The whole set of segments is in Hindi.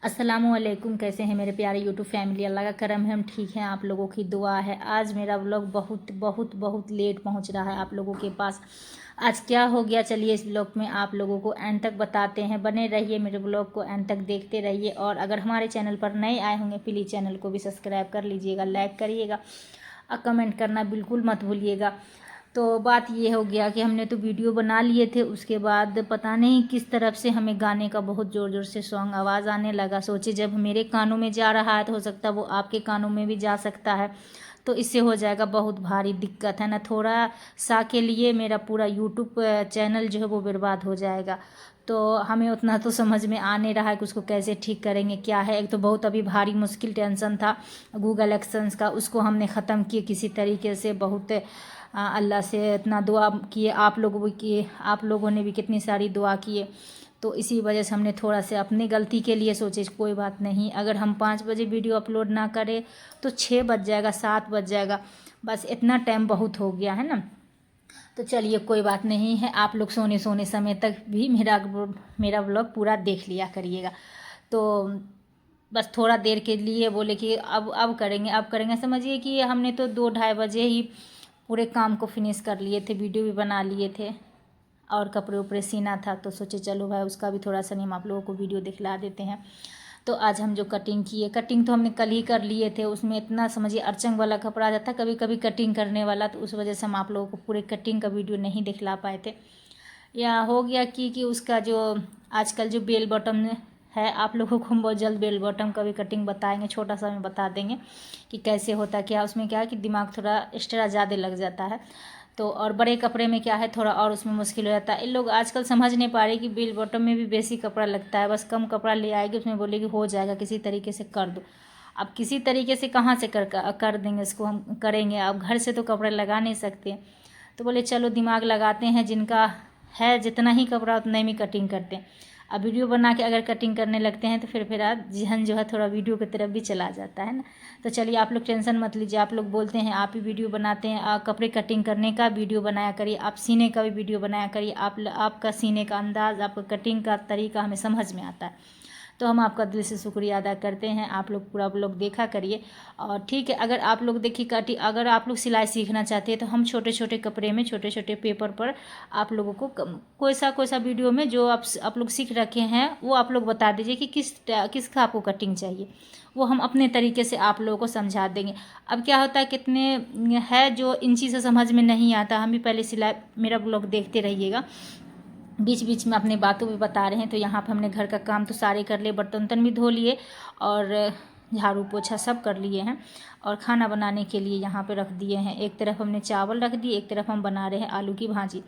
अस्सलामुअलैकुम। कैसे हैं मेरे प्यारे यूट्यूब फैमिली? अल्लाह का करम है, हम ठीक हैं। आप लोगों की दुआ है। आज मेरा व्लॉग बहुत बहुत बहुत लेट पहुंच रहा है आप लोगों के पास। आज क्या हो गया, चलिए इस व्लॉग में आप लोगों को एंड तक बताते हैं। बने रहिए, मेरे व्लॉग को एंड तक देखते रहिए। और अगर हमारे चैनल पर नए आए होंगे प्लीज़ चैनल को भी सब्सक्राइब कर लीजिएगा, लाइक करिएगा और कमेंट करना बिल्कुल मत भूलिएगा। तो बात ये हो गया कि हमने तो वीडियो बना लिए थे, उसके बाद पता नहीं किस तरफ से हमें गाने का बहुत ज़ोर ज़ोर से सॉन्ग आवाज़ आने लगा। सोचे जब मेरे कानों में जा रहा है तो हो सकता है वो आपके कानों में भी जा सकता है, तो इससे हो जाएगा बहुत भारी दिक्कत है ना। थोड़ा सा के लिए मेरा पूरा यूट्यूब चैनल जो है वो बर्बाद हो जाएगा। तो हमें उतना तो समझ में आ नहीं रहा है कि उसको कैसे ठीक करेंगे, क्या है। एक तो बहुत अभी भारी मुश्किल टेंशन था गूगल एक्शंस का, उसको हमने ख़त्म किए किसी तरीके से। बहुत अल्लाह से इतना दुआ किए, आप लोगों भी किए, आप लोगों ने भी कितनी सारी दुआ किए। तो इसी वजह से हमने थोड़ा से अपनी गलती के लिए सोचे कोई बात नहीं, अगर हम 5 बजे वीडियो अपलोड ना करें तो 6 बज जाएगा, 7 बज जाएगा। बस इतना टाइम बहुत हो गया है ना। तो चलिए कोई बात नहीं है, आप लोग सोने सोने समय तक भी मेरा व्लॉग पूरा देख लिया करिएगा। तो बस थोड़ा देर के लिए बोले कि अब करेंगे, अब करेंगे। समझिए कि हमने तो 2-2:30 बजे ही पूरे काम को फिनिश कर लिए थे, वीडियो भी बना लिए थे और कपड़े उपड़े सीना था। तो सोचे चलो भाई उसका भी थोड़ा सा नहीं, हम आप लोगों को वीडियो दिखला देते हैं। तो आज हम जो कटिंग किए, कटिंग तो हमने कल ही कर लिए थे। उसमें इतना समझिए अर्चंग वाला कपड़ा आ जाता कभी कभी कटिंग करने वाला, तो उस वजह से हम आप लोगों को पूरे कटिंग का वीडियो नहीं दिखला पाए थे। या हो गया कि उसका जो आजकल जो बेल बॉटम है, आप लोगों को हम बहुत जल्द बेल बॉटम का भी कटिंग बताएंगे, छोटा सा में बता देंगे कि कैसे होता क्या। उसमें क्या है कि दिमाग थोड़ा एक्स्ट्रा ज़्यादा लग जाता है। तो और बड़े कपड़े में क्या है, थोड़ा और उसमें मुश्किल हो जाता है। इन लोग आजकल समझ नहीं पा रहे कि बेल बॉटम में भी बेसी कपड़ा लगता है। बस कम कपड़ा ले आएगी, उसमें बोलेगी हो जाएगा, किसी तरीके से कर दो। अब किसी तरीके से कहाँ से कर देंगे, इसको हम करेंगे। अब घर से तो कपड़े लगा नहीं सकते। तो बोले चलो दिमाग लगाते हैं, जिनका है जितना ही कपड़ा उतना ही में कटिंग करते हैं। अब वीडियो बना के अगर कटिंग करने लगते हैं तो फिर जहन जो है थोड़ा वीडियो की तरफ भी चला जाता है ना। तो चलिए आप लोग टेंशन मत लीजिए। आप लोग बोलते हैं आप ही वीडियो बनाते हैं, कपड़े कटिंग करने का वीडियो बनाया करिए, आप सीने का भी वीडियो बनाया करिए। आपका सीने का अंदाज़, आपका कटिंग का तरीका हमें समझ में आता है। तो हम आपका दिल से शुक्रिया अदा करते हैं। आप लोग पूरा व्लॉग देखा करिए। और ठीक है, अगर आप लोग देखिए अगर आप लोग सिलाई सीखना चाहते हैं तो हम छोटे छोटे कपड़े में छोटे छोटे पेपर पर आप लोगों को कोई सा वीडियो में जो आप लोग सीख रखे हैं वो आप लोग बता दीजिए कि किसका आपको कटिंग चाहिए, वो हम अपने तरीके से आप लोगों को समझा देंगे। अब क्या होता है कितने है जो इन चीज़ें समझ में नहीं आता, हम भी पहले सिलाई मेरा ब्लॉग देखते रहिएगा। बीच बीच में अपनी बातों भी बता रहे हैं। तो यहाँ पर हमने घर का काम तो सारे कर लिए, बर्तन वर्तन भी धो लिए और झाड़ू पोछा सब कर लिए हैं। और खाना बनाने के लिए यहाँ पे रख दिए हैं, एक तरफ हमने चावल रख दिए, एक तरफ हम बना रहे हैं आलू की भाजी।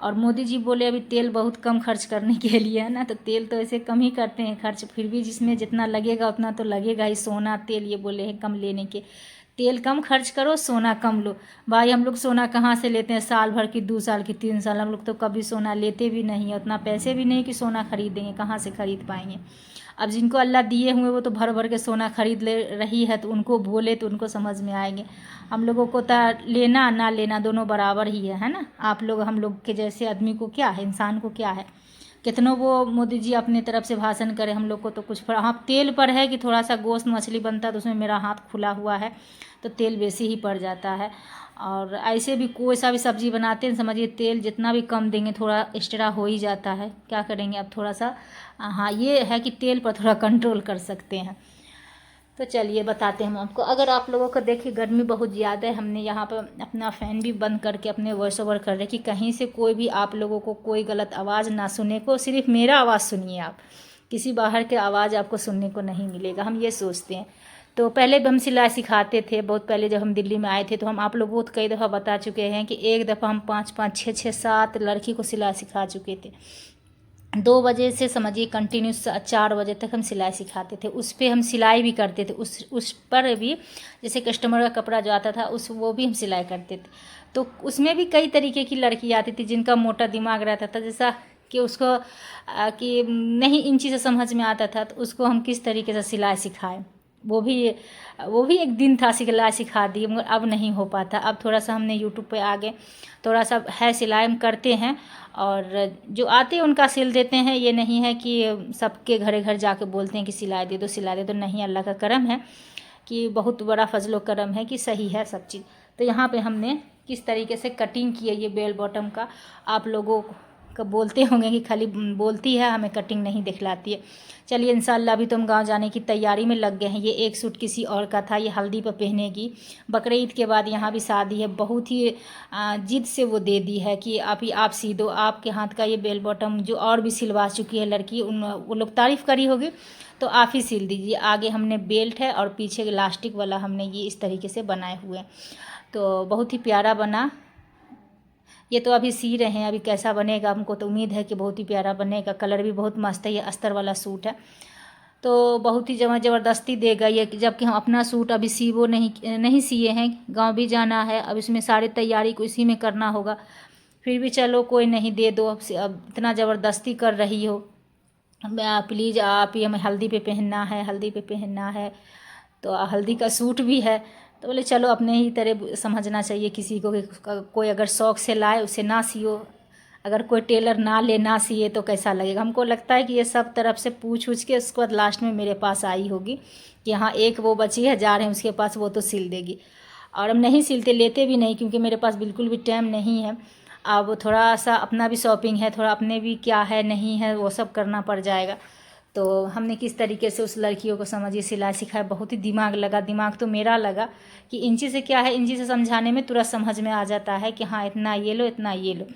और मोदी जी बोले अभी तेल बहुत कम खर्च करने के लिए है ना, तो तेल तो ऐसे कम ही करते हैं खर्च, फिर भी जिसमें जितना लगेगा उतना तो लगेगा ही। सोना तेल ये बोले हैं कम लेने के, तेल कम खर्च करो सोना कम लो। भाई हम लोग सोना कहाँ से लेते हैं, साल भर की 2 साल की 3 साल, हम लोग तो कभी सोना लेते भी नहीं है। उतना पैसे भी नहीं कि सोना खरीदेंगे, कहाँ से खरीद पाएंगे। अब जिनको अल्लाह दिए हुए वो तो भर भर के सोना खरीद ले रही है, तो उनको बोले तो उनको समझ में आएंगे। हम लोगों को तो लेना ना लेना दोनों बराबर ही है ना। आप लोग हम लोग के जैसे आदमी को क्या है, इंसान को क्या है। कितनों वो मोदी जी अपने तरफ से भाषण करे, हम लोग को तो कुछ हाँ तेल पर है कि थोड़ा सा गोश्त मछली बनता है तो उसमें मेरा हाथ खुला हुआ है तो तेल बेसी ही पड़ जाता है। और ऐसे भी कोई सा भी सब्ज़ी बनाते हैं समझिए तेल जितना भी कम देंगे थोड़ा एक्स्ट्रा हो ही जाता है। क्या करेंगे अब, थोड़ा सा हाँ ये है कि तेल पर थोड़ा कंट्रोल कर सकते हैं। तो चलिए बताते हैं हम आपको। अगर आप लोगों को देखिए गर्मी बहुत ज़्यादा है, हमने यहाँ पर अपना फ़ैन भी बंद करके अपने वॉइस ओवर कर रहे कि कहीं से कोई भी आप लोगों को कोई गलत आवाज़ ना सुने को, सिर्फ मेरा आवाज़ सुनिए आप, किसी बाहर के आवाज़ आपको सुनने को नहीं मिलेगा, हम ये सोचते हैं। तो पहले भी हम सिलाई सिखाते थे, बहुत पहले जब हम दिल्ली में आए थे तो हम आप लोगों को कई दफ़ा बता चुके हैं कि एक दफ़ा हम 5-5 6-6 7 लड़की को सिलाई सिखा चुके थे। 2 बजे से समझिए कंटिन्यूस 4 बजे तक हम सिलाई सिखाते थे। उस पर हम सिलाई भी करते थे, उस पर भी जैसे कस्टमर का कपड़ा जो आता था वो भी हम सिलाई करते थे। तो उसमें भी कई तरीके की लड़की आती थी जिनका मोटा दिमाग रहता था, जैसा कि उसको कि नहीं इन चीज़ें समझ में आता था, तो उसको हम किस तरीके से सिलाई सिखाएं। वो भी एक दिन था सिलाई सिखा दी, मगर अब नहीं हो पाता। अब थोड़ा सा हमने यूट्यूब पे आगे थोड़ा सा है, सिलाई हम करते हैं और जो आते हैं उनका सिल देते हैं। ये नहीं है कि सबके घरे घर जाके बोलते हैं कि सिलाई दे दो सिलाई दे दो, नहीं, अल्लाह का करम है कि बहुत बड़ा फजलो करम है कि सही है सब चीज़। तो यहाँ पे हमने किस तरीके से कटिंग की है ये बेल बॉटम का, आप लोगों को बोलते होंगे कि खाली बोलती है, हमें कटिंग नहीं दिखलाती है। चलिए इंशाल्लाह अभी तो हम गाँव जाने की तैयारी में लग गए हैं। ये एक सूट किसी और का था, ये हल्दी पर पहनेगी, बकरीद के बाद यहाँ भी शादी है। बहुत ही जिद से वो दे दी है कि आप सी दो, आपके हाथ का ये बेल बॉटम जो और भी सिलवा चुकी है लड़की, वो लोग तारीफ़ करी होगी, तो आप ही सिल दीजिए। आगे हमने बेल्ट है और पीछे इलास्टिक वाला हमने ये इस तरीके से बनाए हुए हैं, तो बहुत ही प्यारा बना। ये तो अभी सी रहे हैं, अभी कैसा बनेगा हमको तो उम्मीद है कि बहुत ही प्यारा बनेगा। कलर भी बहुत मस्त है, ये अस्तर वाला सूट है, तो बहुत ही ज़बरदस्ती देगा ये, जबकि हम अपना सूट अभी सीवो नहीं सिए हैं, गांव भी जाना है, अब इसमें सारी तैयारी को इसी में करना होगा। फिर भी चलो कोई नहीं, दे दो। अब इतना ज़बरदस्ती कर रही हो, प्लीज़ आप ही, हमें हल्दी पे पहनना है, हल्दी पे पहनना है, तो हल्दी का सूट भी है। तो बोले चलो अपने ही तरह समझना चाहिए किसी को कि कोई अगर शौक़ से लाए उसे ना सियो, अगर कोई टेलर ना ले ना सिए तो कैसा लगेगा। हमको लगता है कि ये सब तरफ से पूछ के उसके बाद लास्ट में मेरे पास आई होगी कि हाँ एक वो बची है, जा रहे हैं उसके पास, वो तो सिल देगी। और हम नहीं सिलते, लेते भी नहीं, क्योंकि मेरे पास बिल्कुल भी टाइम नहीं है। अब थोड़ा सा अपना भी शॉपिंग है, थोड़ा अपने भी क्या है नहीं है वो सब करना पड़ जाएगा। तो हमने किस तरीके से उस लड़कियों को समझिए सिलाई सिखाया, बहुत ही दिमाग लगा। दिमाग तो मेरा लगा कि इंची से क्या है, इंची से समझाने में तुरंत समझ में आ जाता है कि हाँ इतना ये लो इतना ये लो।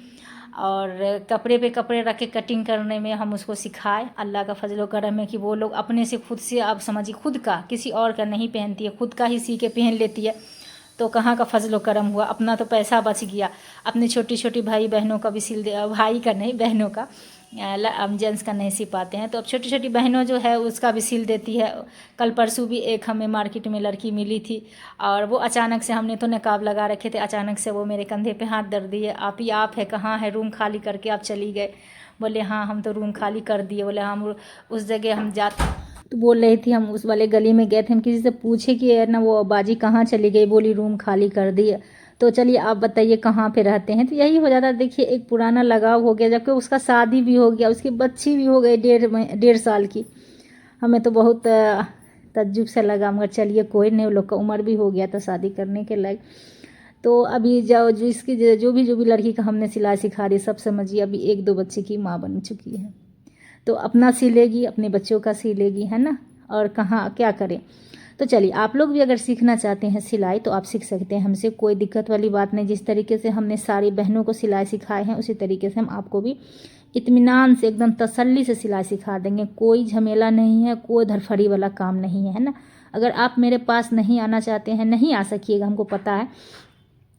और कपड़े पे कपड़े रख के कटिंग करने में हम उसको सिखाए। अल्लाह का फजलो करम है कि वो लोग अपने से खुद से, आप समझिए खुद का, किसी और का नहीं पहनती है, खुद का ही सी के पहन लेती है। तो कहाँ का फजलो करम हुआ, अपना तो पैसा बच गया। अपनी छोटी छोटी भाई बहनों का भी सिल दे, भाई का नहीं बहनों का, हम जेंट्स का नहीं सी पाते हैं, तो अब छोटी छोटी बहनों जो है उसका भी सिल देती है। कल परसों भी एक हमें मार्केट में लड़की मिली थी, और वो अचानक से, हमने तो नकाब लगा रखे थे, अचानक से वो मेरे कंधे पे हाथ धर दिए, आप है कहाँ है, रूम खाली करके आप चली गए। बोले हाँ हम तो रूम खाली कर दिए। बोले हम उस जगह हम जाते, तो बोल रही थी हम उस वाले गली में गए थे, हम किसी से पूछे कि ना वो बाजी कहाँ चली गई, बोली रूम खाली कर दिए। तो चलिए आप बताइए कहाँ पे रहते हैं। तो यही हो जाता है, देखिए एक पुराना लगाव हो गया, जबकि उसका शादी भी हो गया, उसकी बच्ची भी हो गई 1.5 साल की। हमें तो बहुत तज्जुब से लगा, मगर चलिए कोई नहीं, वो लोग का उम्र भी हो गया था शादी करने के लायक। तो अभी जिसकी जो भी लड़की का हमने सिलाई सिखा दी, सब समझिए अभी 1-2 बच्चे की माँ बन चुकी है। तो अपना सिलेगी, अपने बच्चों का सिलेगी, है ना, और कहाँ क्या करें। तो चलिए आप लोग भी अगर सीखना चाहते हैं सिलाई तो आप सीख सकते हैं हमसे, कोई दिक्कत वाली बात नहीं। जिस तरीके से हमने सारी बहनों को सिलाई सिखाए हैं, उसी तरीके से हम आपको भी इत्मीनान से एकदम तसल्ली से सिलाई सिखा देंगे। कोई झमेला नहीं है, कोई धरफड़ी वाला काम नहीं है ना। अगर आप मेरे पास नहीं आना चाहते हैं, नहीं आ सकिएगा, हमको पता है,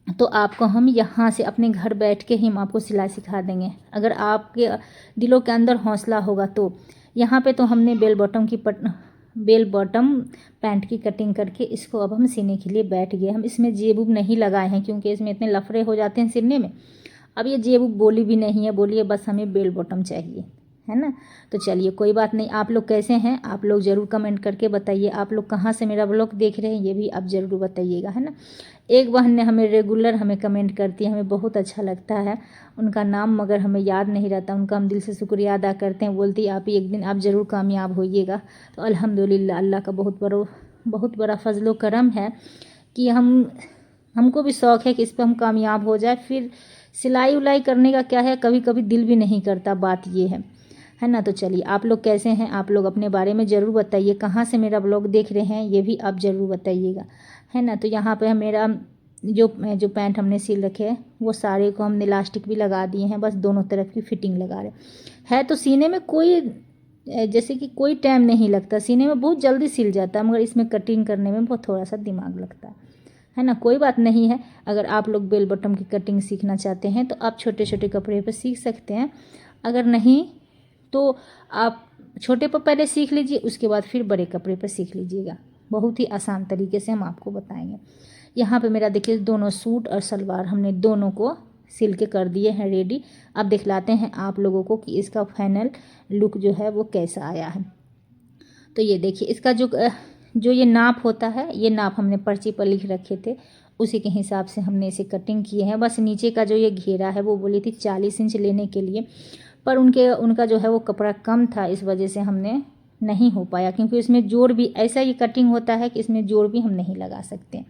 तो आपको हम यहाँ से अपने घर बैठ के ही हम आपको सिलाई सिखा देंगे। अगर आपके दिलों के अंदर हौसला होगा तो। यहाँ पे तो हमने बेल बॉटम पैंट की कटिंग करके इसको अब हम सीने के लिए बैठ गए। हम इसमें जेब उब नहीं लगाए हैं, क्योंकि इसमें इतने लफड़े हो जाते हैं सिलने में। अब ये जेब उब बोली भी नहीं है, बोलिए बस हमें बेल बॉटम चाहिए, है ना। तो चलिए कोई बात नहीं। आप लोग कैसे हैं, आप लोग ज़रूर कमेंट करके बताइए। आप लोग कहाँ से मेरा ब्लॉग देख रहे हैं ये भी आप ज़रूर बताइएगा, है ना। एक बहन ने हमें रेगुलर हमें कमेंट करती है, हमें बहुत अच्छा लगता है। उनका नाम मगर हमें याद नहीं रहता, उनका हम दिल से शुक्रिया अदा करते हैं। बोलती आप ही एक दिन आप ज़रूर कामयाब होइएगा। तो अल्हम्दुलिल्लाह, अल्लाह का बहुत बड़ा फजलो करम है कि हमको भी शौक़ है कि इस पर हम कामयाब हो जाए। फिर सिलाई उलाई करने का क्या है, कभी कभी दिल भी नहीं करता, बात ये है ना। तो चलिए आप लोग कैसे हैं, आप लोग अपने बारे में ज़रूर बताइए। कहाँ से मेरा ब्लॉग देख रहे हैं ये भी आप ज़रूर बताइएगा, है ना। तो यहाँ पे मेरा जो पैंट हमने सिल रखे हैं वो सारे को हमने इलास्टिक भी लगा दिए हैं, बस दोनों तरफ की फिटिंग लगा रहे है। तो सीने में जैसे कि कोई टाइम नहीं लगता, सीने में बहुत जल्दी सिल जाता है, मगर इसमें कटिंग करने में बहुत थोड़ा सा दिमाग लगता है ना। कोई बात नहीं है, अगर आप लोग बेल बॉटम की कटिंग सीखना चाहते हैं तो आप छोटे छोटे कपड़े पर सीख सकते हैं। अगर नहीं तो आप छोटे पर पहले सीख लीजिए, उसके बाद फिर बड़े कपड़े पर सीख लीजिएगा। बहुत ही आसान तरीके से हम आपको बताएंगे। यहाँ पे मेरा देखिए दोनों सूट और सलवार हमने दोनों को सिल के कर दिए हैं रेडी। अब दिखलाते हैं आप लोगों को कि इसका फाइनल लुक जो है वो कैसा आया है। तो ये देखिए इसका जो ये नाप होता है, ये नाप हमने पर्ची पर लिख रखे थे, उसी के हिसाब से हमने इसे कटिंग किए हैं। बस नीचे का जो ये घेरा है वो बोली थी 40 इंच लेने के लिए, पर उनका जो है वो कपड़ा कम था, इस वजह से हमने नहीं हो पाया, क्योंकि इसमें जोड़ भी ऐसा ये कटिंग होता है कि इसमें जोड़ भी हम नहीं लगा सकते।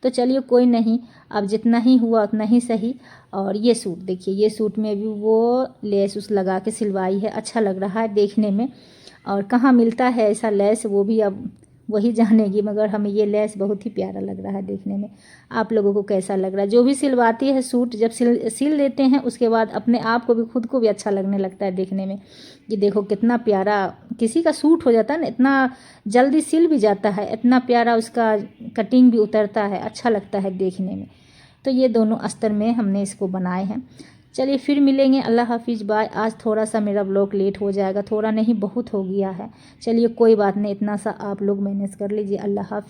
तो चलिए कोई नहीं, अब जितना ही हुआ उतना ही सही। और ये सूट देखिए, ये सूट में भी वो लेस उस लगा के सिलवाई है, अच्छा लग रहा है देखने में। और कहाँ मिलता है ऐसा लेस वो भी अब वही जानेगी, मगर हमें ये लेस बहुत ही प्यारा लग रहा है देखने में। आप लोगों को कैसा लग रहा है? जो भी सिलवाती है सूट, जब सिल देते हैं उसके बाद अपने आप को भी, खुद को भी अच्छा लगने लगता है देखने में। ये देखो कितना प्यारा किसी का सूट हो जाता है ना, इतना जल्दी सिल भी जाता है, इतना प्यारा उसका कटिंग भी उतरता है, अच्छा लगता है देखने में। तो ये दोनों अस्तर में हमने इसको बनाए हैं। चलिए फिर मिलेंगे, अल्लाह हाफिज़, बाय। आज थोड़ा सा मेरा व्लॉग लेट हो जाएगा, थोड़ा नहीं बहुत हो गया है। चलिए कोई बात नहीं, इतना सा आप लोग मैनेज कर लीजिए। अल्लाह हाफिज़।